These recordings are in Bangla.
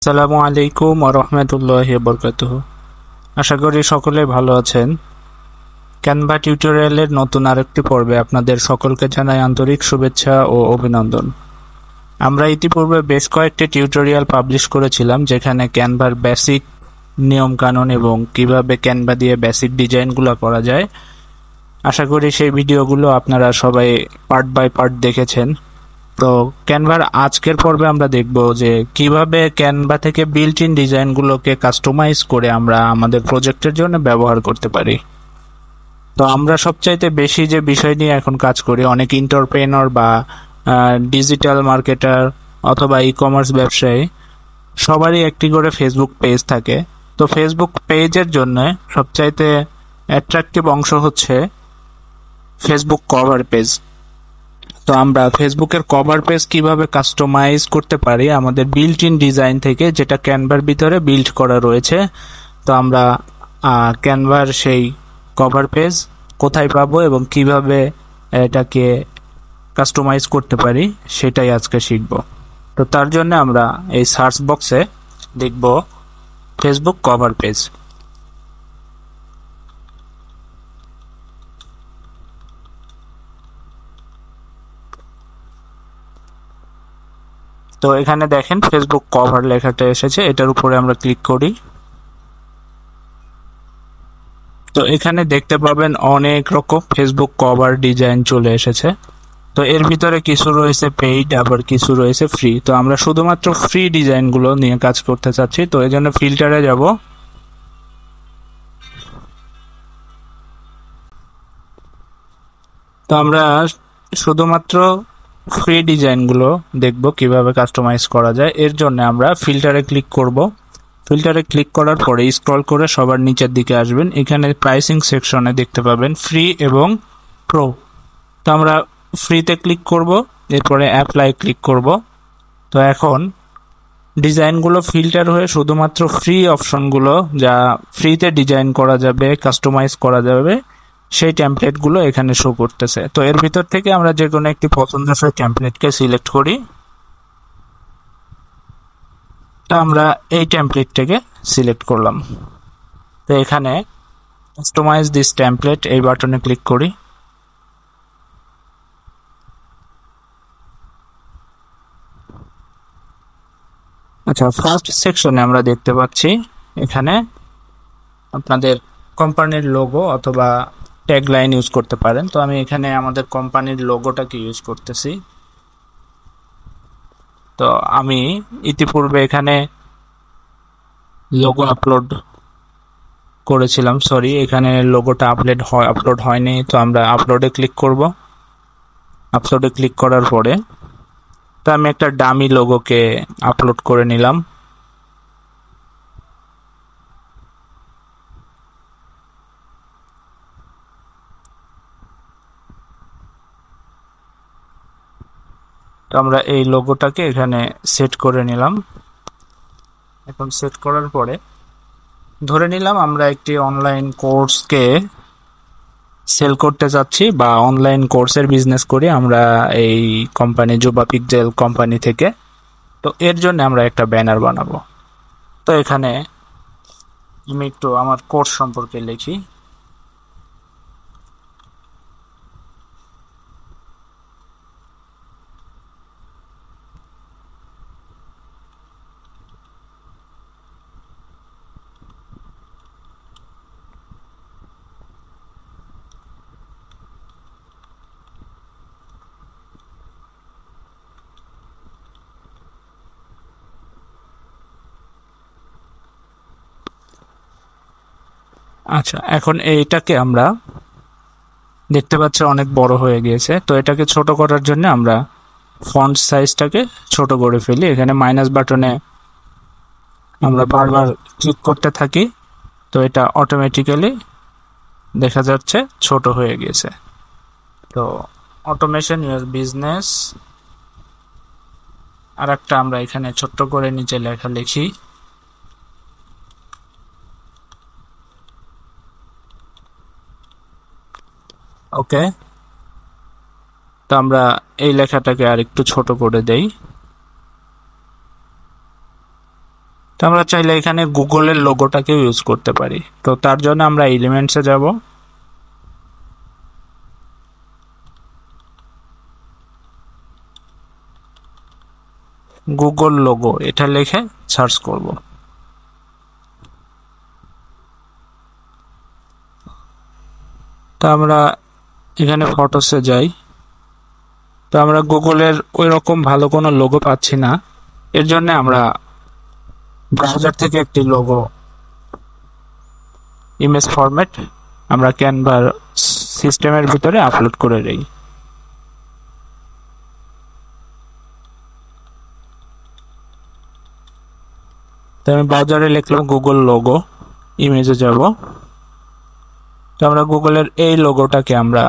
আসসালামু আলাইকুম ওয়া রাহমাতুল্লাহি ওয়া বারাকাতুহু। আশা করি সকলে ভালো আছেন। ক্যানভা টিউটোরিয়ালের নতুন আরেকটি পর্বে আপনাদের সকলকে জানাই আন্তরিক শুভেচ্ছা ও অভিনন্দন। আমরা ইতিপূর্বে বেশ কয়েকটি টিউটোরিয়াল পাবলিশ করেছিলাম, যেখানে ক্যানভার বেসিক নিয়ম কানুন এবং কিভাবে ক্যানভা দিয়ে বেসিক ডিজাইনগুলো করা যায়। আশা করি সেই ভিডিওগুলো আপনারা সবাই পার্ট বাই পার্ট দেখেছেন। তো ক্যানভার আজকের পর্বে আমরা দেখব যে কিভাবে ক্যানভা থেকে বিল্ট ইন ডিজাইনগুলোকে কাস্টমাইজ করে আমরা আমাদের প্রজেক্টের জন্য ব্যবহার করতে পারি। তো আমরা সবচাইতে বেশি যে বিষয় নিয়ে এখন কাজ করি, অনেক এন্টারপ্রেনার বা ডিজিটাল মার্কেটার অথবা ই কমার্স ব্যবসায়ী সবারই একটি করে ফেসবুক পেজ থাকে। তো ফেসবুক পেজের জন্য সবচাইতে অ্যাট্রাকটিভ অংশ হচ্ছে ফেসবুক কভার পেজ। তো আমরা ফেসবুকের কভার পেজ কিভাবে কাস্টমাইজ করতে পারি আমাদের বিল্ট ইন ডিজাইন থেকে, যেটা ক্যানভার ভিতরে বিল্ড করা রয়েছে। তো আমরা ক্যানভার সেই কভার পেজ কোথায় পাবো এবং কিভাবে এটাকে কাস্টমাইজ করতে পারি সেটাই আজকে শিখব। তো তার জন্য আমরা এই সার্চ বক্সে লিখব ফেসবুক কভার পেজ। তো এখানে দেখেন ফেসবুক কভার লেখাটা এসেছে, এটার উপরে আমরা ক্লিক করি। তো এখানে দেখতে পাবেন অনেক রকম ফেসবুক কভার ডিজাইন চলে এসেছে। তো এর ভিতরে কিছু রয়েছে পেইড, আবার কিছু রয়েছে ফ্রি। তো আমরা শুধুমাত্র ফ্রি ডিজাইনগুলো নিয়ে কাজ করতে চাচ্ছি। তো এই জন্য ফিল্টারে যাব। তো আমরা শুধুমাত্র ফ্রি ডিজাইনগুলো দেখব কিভাবে কাস্টমাইজ করা যায়। এর জন্য আমরা ফিল্টারে ক্লিক করব। ফিল্টারে ক্লিক করার পরে স্ক্রল করে সবার নিচের দিকে আসবেন। এখানে প্রাইসিং সেকশনে দেখতে পাবেন ফ্রি এবং প্রো। তো আমরা ফ্রিতে ক্লিক করব, এরপরে অ্যাপ্লাই ক্লিক করব। তো এখন ডিজাইনগুলো ফিল্টার হয়ে শুধুমাত্র ফ্রি অপশনগুলো, যা ফ্রিতে ডিজাইন করা যাবে, কাস্টমাইজ করা যাবে, সেই টেমপ্লেটগুলো এখানে শো করতেছে। তো এর ভিতর থেকে আমরা যে কোনো একটি পছন্দসই টেমপ্লেটকে সিলেক্ট করি। তো আমরা এই টেমপ্লেটটাকে সিলেক্ট করলাম। তো এখানে কাস্টমাইজ দিস টেমপ্লেট এই বাটনে ক্লিক করি। আচ্ছা, ফার্স্ট সেকশনে আমরা দেখতে পাচ্ছি এখানে আপনাদের কোম্পানির লোগো অথবা ট্যাগলাইন ইউজ করতে পারেন। তো আমি এখানে আমাদের কোম্পানির লোগোটাকে ইউজ করতেছি। তো আমি ইতিপূর্বে এখানে লোগো আপলোড করেছিলাম, সরি, এখানে লোগোটা আপলোড হয়নি। তো আমরা আপলোডে ক্লিক করব। আপলোডে ক্লিক করার পরে তো আমি একটা ডামি লোগোকে আপলোড করে নিলাম। তো আমরা এই লোগোটাকে এখানে সেট করে নিলাম। এখন সেট করার পরে ধরে নিলাম আমরা একটি অনলাইন কোর্সকে সেল করতে যাচ্ছি বা অনলাইন কোর্সের বিজনেস করি আমরা এই কোম্পানি জুবা পিক্সেল কোম্পানি থেকে। তো এর জন্য আমরা একটা ব্যানার বানাবো। তো এখানে আমি একটু আমার কোর্স সম্পর্কে লিখি। আচ্ছা, এখন এইটাকে আমরা দেখতে পাচ্ছি অনেক বড় হয়ে গিয়েছে। তো এটাকে ছোট করার জন্য আমরা ফন্ট সাইজটাকে ছোট করে ফেলি। এখানে মাইনাস বাটনে আমরা বারবার ক্লিক করতে থাকি। তো এটা অটোমেটিক্যালি দেখা যাচ্ছে ছোট হয়ে গেছে। তো অটোমেশন ইউর বিজনেস আর একটা আমরা এখানে ছোট্ট করে নিচে লেখা লিখি। ওকে, তো আমরা এই লেখাটাকে আর একটু ছোট করে দেই। তো আমরা চাইলে এখানে গুগলের লোগোটাকেও ইউজ করতে পারি। তো তার জন্য আমরা এলিমেন্টসে যাব, গুগল লোগো এটা লিখে সার্চ করব। তো আমরা এখানে ফটোসে যাই। তো আমরা গুগলের ওই রকম ভালো কোনো লোগো পাচ্ছি না, এর জন্য আমরা ব্রাউজার থেকে একটি লোগো ইমেজ ফরম্যাট আমরা ক্যানভার সিস্টেমের ভিতরে আপলোড করে দেই। তো আমি ব্রাউজারে লিখলাম গুগল লোগো, ইমেজে যাব। তো আমরা গুগলের এই লোগোটাকে আমরা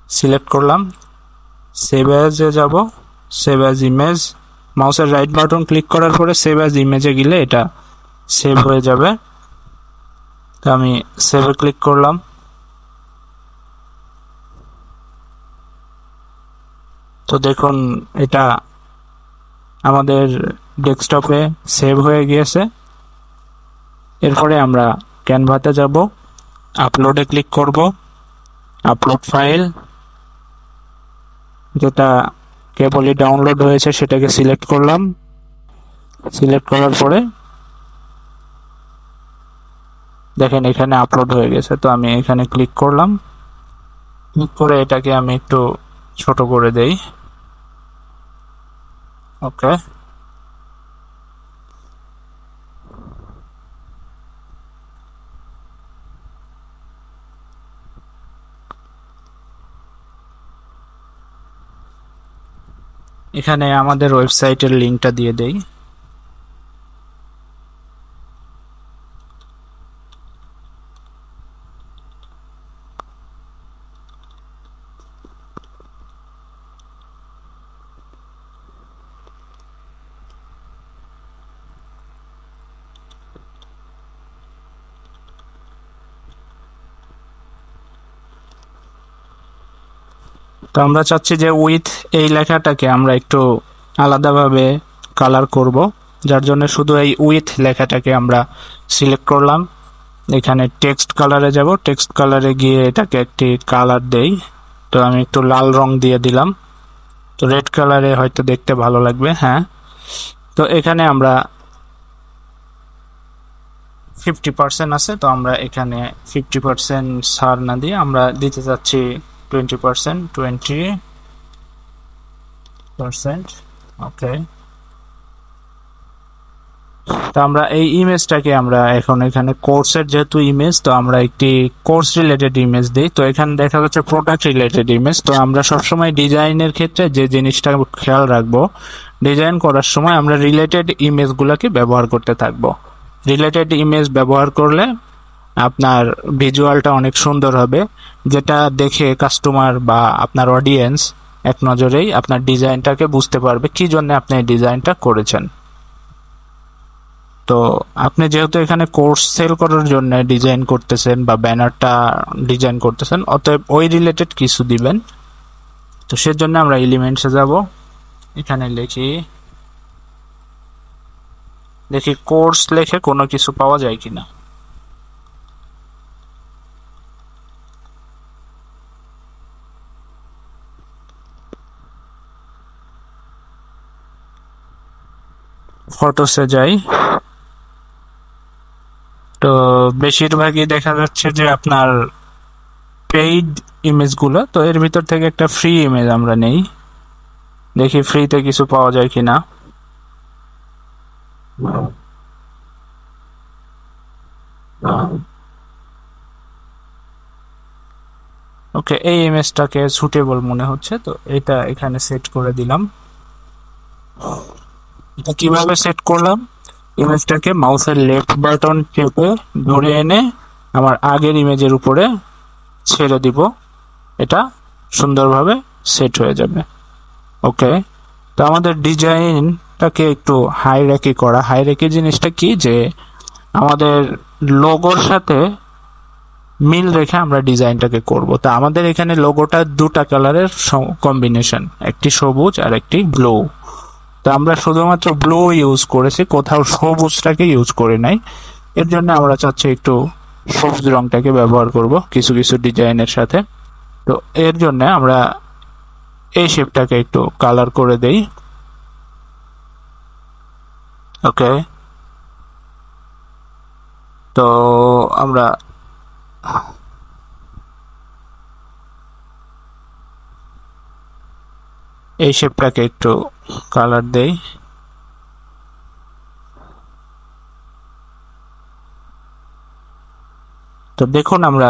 সিলেক্ট করলাম, সেভ অ্যাজে যাব, সেভ অ্যাজ ইমেজ, মাউসের রাইট বাটন ক্লিক করার পরে সেভ অ্যাজ ইমেজে গেলে এটা সেভ হয়ে যাবে। তো আমি সেভে ক্লিক করলাম। তো দেখুন এটা আমাদের ডেস্কটপে সেভ হয়ে গিয়েছে। এরপরে আমরা ক্যানভাতে যাব, আপলোডে ক্লিক করব, আপলোড ফাইল যেটা কেবলই ডাউনলোড হয়েছে সেটাকে সিলেক্ট করলাম। সিলেক্ট করার পরে দেখেন এখানে আপলোড হয়ে গেছে। তো আমি এখানে ক্লিক করলাম, ক্লিক করে এটাকে আমি একটু ছোট করে দেই। ওকে, এখানে আমাদের ওয়েবসাইটের লিংকটা দিয়ে দেই। তো আমরা চাচ্ছি যে উইথ এই লেখাটাকে আমরা একটু আলাদাভাবে কালার করব, যার জন্য শুধু এই উইথ লেখাটাকে আমরা সিলেক্ট করলাম। এখানে টেক্সট কালারে যাব, টেক্সট কালারে গিয়ে এটাকে একটি কালার দেই। তো আমি একটু লাল রং দিয়ে দিলাম। তো রেড কালারে হয়তো দেখতে ভালো লাগবে। হ্যাঁ, তো এখানে আমরা 50% আছে, তো আমরা এখানে 50% ছাড় না দিয়ে আমরা দিতে চাচ্ছি 20%, 20%। ওকে, তো আমরা এই ইমেজটাকে আমরা এখন এখানে কোর্সের যেহেতু ইমেজ, তো আমরা একটি কোর্স রিলেটেড ইমেজ দিই। তো এখানে দেখা যাচ্ছে প্রোডাক্ট রিলেটেড ইমেজ। তো আমরা সবসময় ডিজাইনের ক্ষেত্রে যে জিনিসটা খেয়াল রাখবো, ডিজাইন করার সময় আমরা রিলেটেড ইমেজগুলোকে ব্যবহার করতে থাকবো। রিলেটেড ইমেজ ব্যবহার করলে আপনার ভিজুয়ালটা অনেক সুন্দর হবে, যেটা দেখে কাস্টমার বা আপনার অডিয়েন্স এক নজরেই আপনার ডিজাইনটাকে বুঝতে পারবে কি জন্য আপনি এই ডিজাইনটা করেছেন। তো আপনি যেহেতু এখানে কোর্স সেল করার জন্য ডিজাইন করতেছেন বা ব্যানারটা ডিজাইন করতেছেন, অতএব ওই রিলেটেড কিছু দিবেন। তো সেজন্য আমরা এলিমেন্টসে যাব, এখানে দেখি কোর্স লিখে কোনো কিছু পাওয়া যায় কিনা। ফটোসে যাই। তো বেশিরভাগই দেখা যাচ্ছে যে আপনার পেইড ইমেজগুলো, তো এর ভিতর থেকে একটা ফ্রি ইমেজ আমরা নেই, দেখি ফ্রিতে কিছু পাওয়া যায় কিনা। ওকে, এই ইমেজটাকে সুটেবল মনে হচ্ছে, তো এটা এখানে সেট করে দিলাম। এটা কিভাবে সেট করলাম, ইমেজটাকে মাউসের লেফট বাটন চেপে ধরে এনে আমার আগের ইমেজের উপরে ছেড়ে দিব, এটা সুন্দরভাবে সেট হয়ে যাবে। ওকে, তো আমাদের ডিজাইনটাকে একটু হাইরার্কি করা। হাইরার্কি জিনিসটা কি, যে আমাদের লোগোর সাথে মিল রেখে আমরা ডিজাইনটাকে করব। তো আমাদের এখানে লোগোটা দুটা কালারের কম্বিনেশন, একটি সবুজ আর একটি ব্লু। তো আমরা শুধুমাত্র ব্লু ইউজ করেছি, কোথাও সবুজটাকে ইউজ করি নাই। এর জন্য আমরা চাচ্ছি একটু সবুজ রংটাকে ব্যবহার করব কিছু কিছু ডিজাইনের সাথে। তো এর জন্য আমরা এই শেপটাকে একটু কালার করে দেই। ওকে, তো আমরা এই শেপটাকে একটু কালার দেই। তো দেখুন আমরা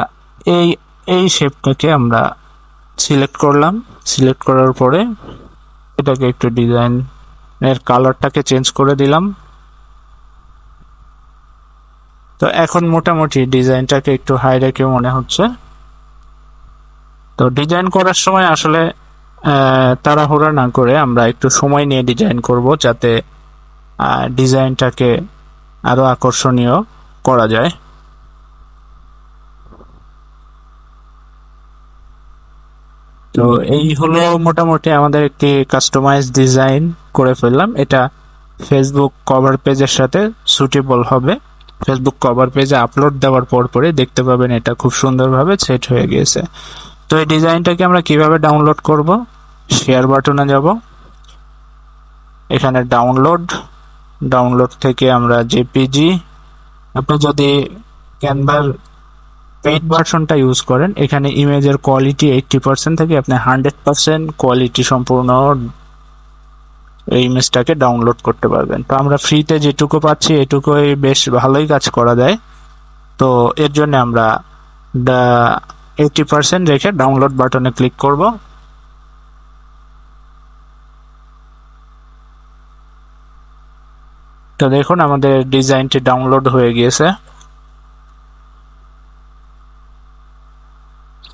এই এই শেপটাকে আমরা সিলেক্ট করলাম। সিলেক্ট করার পরে এটাকে একটু ডিজাইনের কালারটাকে চেঞ্জ করে দিলাম। তো এখন মোটামুটি ডিজাইনটাকে একটু হাই রেখে মনে হচ্ছে। তো ডিজাইন করার সময় আসলে তাড়াহুড়া না করে আমরা একটু সময় নিয়ে ডিজাইন করব, যাতে ডিজাইনটাকে আরো আকর্ষণীয় করা যায়। তো এই হলো মোটামুটি আমাদের একটি কাস্টমাইজ ডিজাইন করে ফেললাম। এটা ফেসবুক কভার পেজের সাথে সুটেবল হবে। ফেসবুক কভার পেজে আপলোড দেওয়ার পরে দেখতে পাবেন এটা খুব সুন্দরভাবে সেট হয়ে গিয়েছে। তো এই ডিজাইনটাকে আমরা কিভাবে ডাউনলোড করব? শেয়ার বাটনে যাব, এখানে ডাউনলোড থেকে আমরা জেপিজি, আপনি যদি ক্যানভার পেইড ভার্সনটা ইউজ করেন, এখানে ইমেজের কোয়ালিটি 80% থেকে আপনি 100% কোয়ালিটি সম্পূর্ণ এই ইমেজটাকে ডাউনলোড করতে পারবেন। তো আমরা ফ্রিতে যেটুকু পাচ্ছি এটুকুই বেশ ভালোই কাজ করা যায়। তো এর জন্য আমরা 80% রেখে ডাউনলোড বাটনে ক্লিক করব। তো দেখুন আমাদের ডিজাইনটি ডাউনলোড হয়ে গিয়েছে।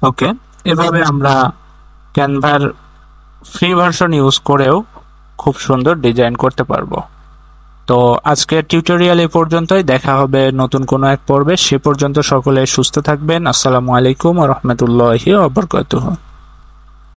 ওকে, এভাবে আমরা ক্যানভার ফ্রি ভার্সন ইউজ করেও খুব সুন্দর ডিজাইন করতে পারবো। তো আজকের টিউটোরিয়াল এই পর্যন্তই, দেখা হবে নতুন কোনো এক পর্বে। সে পর্যন্ত সকলে সুস্থ থাকবেন। আসসালামু আলাইকুম ওয়া রাহমাতুল্লাহি ওয়া বারাকাতুহু।